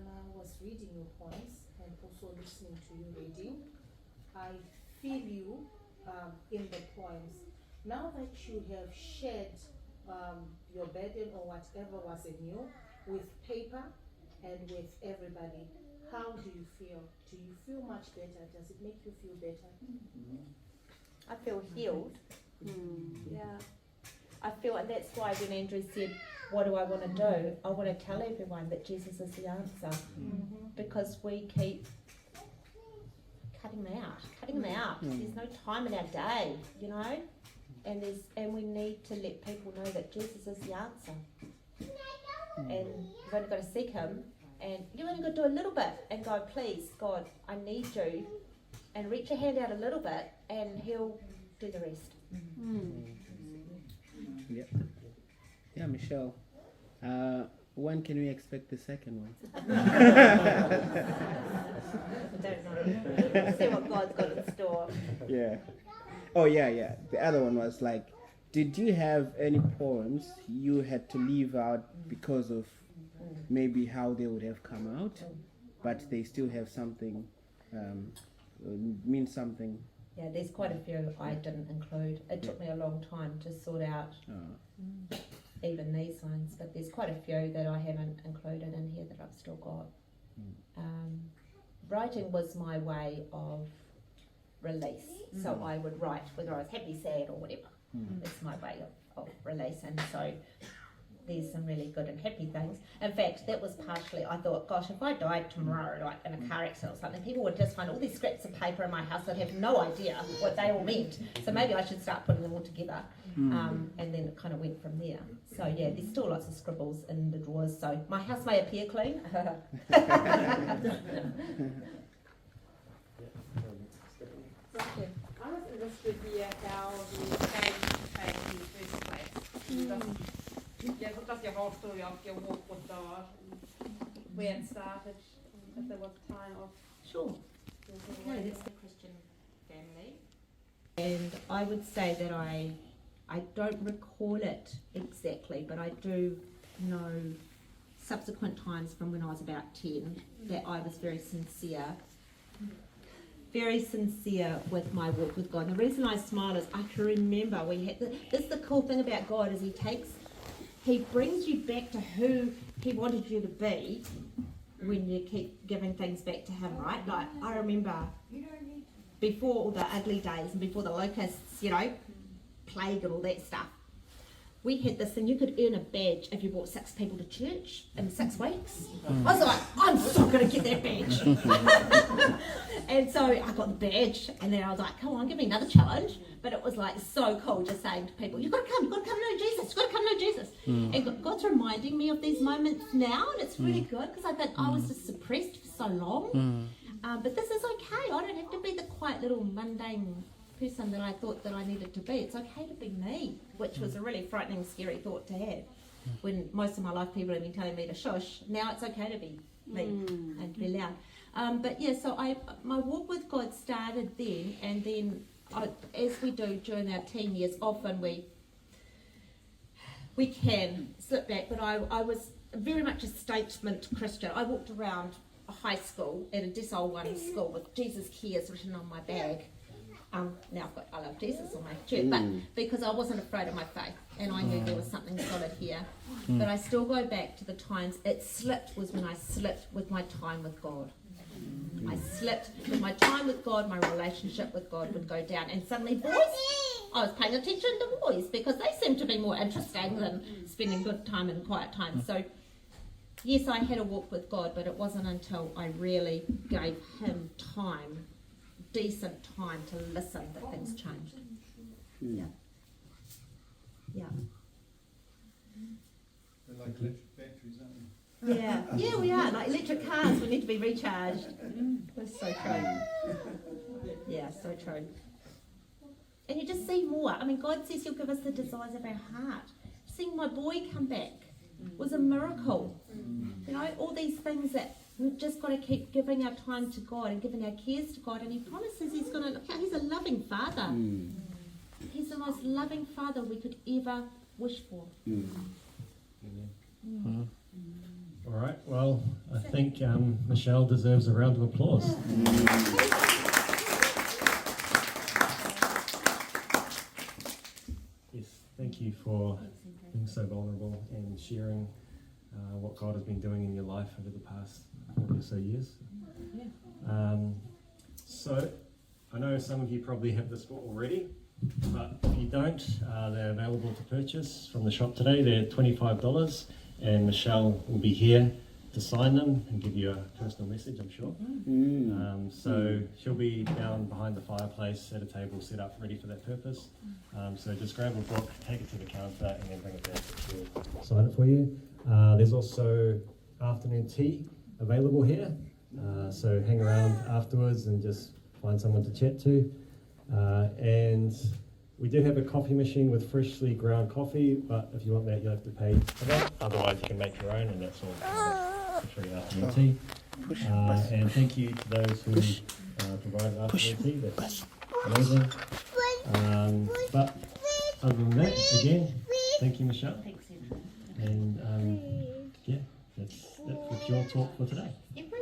when I was reading your poems and also listening to you reading, I feel you in the poems. Now that you have shared your burden or whatever was in you with paper and with everybody, how do you feel? Do you feel much better? Does it make you feel better? I feel healed. Yeah. I feel, and that's why when Andrew said, what do I want to do? I want to tell everyone that Jesus is the answer. Because we keep cutting them out. There's no time in our day, you know? And we need to let people know that Jesus is the answer. And you've only got to seek him, and you've only got to do a little bit and go, please, God, I need you. And reach your hand out a little bit, and he'll do the rest. Yeah. Yeah, Michelle. When can we expect the second one? I don't know. See what God's got in store. Yeah. Oh, yeah. The other one was like, did you have any poems you had to leave out because of maybe how they would have come out, but they still have something, mean something? Yeah, there's quite a few I didn't include. It took me a long time to sort out even these ones, but there's quite a few that I haven't included in here that I've still got. Writing was my way of release, so I would write whether I was happy, sad or whatever. It's my way of release, and so there's some really good and happy things. In fact, that was partially, I thought, gosh, if I died tomorrow, like in a car accident or something, people would just find all these scraps of paper in my house. I'd have no idea what they all meant. So maybe I should start putting them all together. And then it kind of went from there. So yeah, there's still lots of scribbles in the drawers. So my house may appear clean. I was interested here how the came in the first place. Jag hoppas jag har story of your walk with God, where it started, if there was time of... Sure. Okay, that's the Christian family. And I would say that I don't recall it exactly, but I do know subsequent times from when I was about 10 that I was very sincere with my walk with God. And the reason I smile is I can remember we had this is the cool thing about God is he brings you back to who he wanted you to be when you keep giving things back to him, right? Like I remember before all the ugly days and before the locusts, you know, plague and all that stuff, we had this thing, you could earn a badge if you brought 6 people to church in 6 weeks. I was like, I'm so going to get that badge. And so I got the badge, and then I was like, come on, give me another challenge. But it was like so cool just saying to people, you've got to come know Jesus, you've got to come know Jesus. And God's reminding me of these moments now, and it's really good because I think I was just suppressed for so long. But this is okay. I don't have to be the quiet little mundane person that I thought that I needed to be. It's okay to be me, which was a really frightening, scary thought to have. When most of my life people have been telling me to shush, now it's okay to be me and to be loud. But yeah, so my walk with God started then, and then as we do during our teen years, often we can slip back, but I was very much a statement Christian. I walked around a high school at a Desol 1 school with Jesus Cares written on my bag. Now I've got I love Jesus on my shirt, but because I wasn't afraid of my faith and I knew there was something solid here. But I still go back to the times it slipped was when I slipped with my time with God. I slipped with my time with God, my relationship with God would go down, and suddenly boys, I was paying attention to boys because they seemed to be more interesting than spending good time and quiet time. So yes, I had a walk with God, but it wasn't until I really gave him time, decent time to listen, that things changed. Yeah. They're like electric batteries, aren't they? Yeah, we are. Like electric cars, we need to be recharged. That's so true. Yeah, so true. And you just see more. I mean, God says he'll give us the desires of our heart. Seeing my boy come back was a miracle. You know, all these things that we've just got to keep giving our time to God and giving our cares to God, and he promises he's a loving father. He's the most loving father we could ever wish for. All right, well, I think Michelle deserves a round of applause. Yes, thank you for being so vulnerable and sharing what God has been doing in your life over the past 40 or so years. So, I know some of you probably have this book already, but if you don't, they're available to purchase from the shop today. They're $25, and Michelle will be here to sign them and give you a personal message, I'm sure. So she'll be down behind the fireplace at a table set up ready for that purpose. So just grab a book, take it to the counter, and then bring it back. She'll sign it for you. There's also afternoon tea available here. So hang around afterwards and just find someone to chat to. And we do have a coffee machine with freshly ground coffee, but if you want that, you'll have to pay for that. Otherwise, you can make your own, and that's all free afternoon tea. And thank you to those who provided afternoon tea. That's amazing. But other than that, again, thank you, Michelle. Thanks, And yeah, that's your talk for today. everyone.